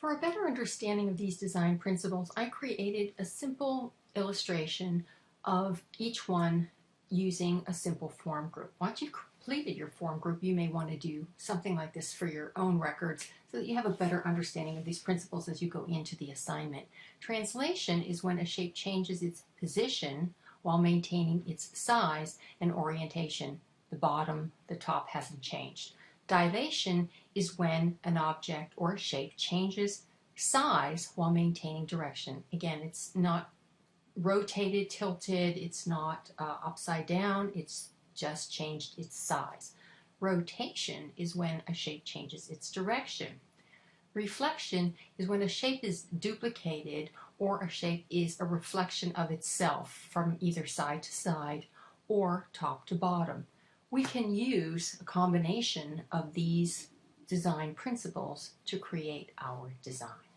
For a better understanding of these design principles, I created a simple illustration of each one using a simple form group. Once you've completed your form group, you may want to do something like this for your own records so that you have a better understanding of these principles as you go into the assignment. Translation is when a shape changes its position while maintaining its size and orientation. The bottom, the top hasn't changed. Dilation is when an object or a shape changes size while maintaining direction. Again, it's not rotated, tilted, it's not upside down, it's just changed its size. Rotation is when a shape changes its direction. Reflection is when a shape is duplicated or a shape is a reflection of itself from either side to side or top to bottom. We can use a combination of these design principles to create our design.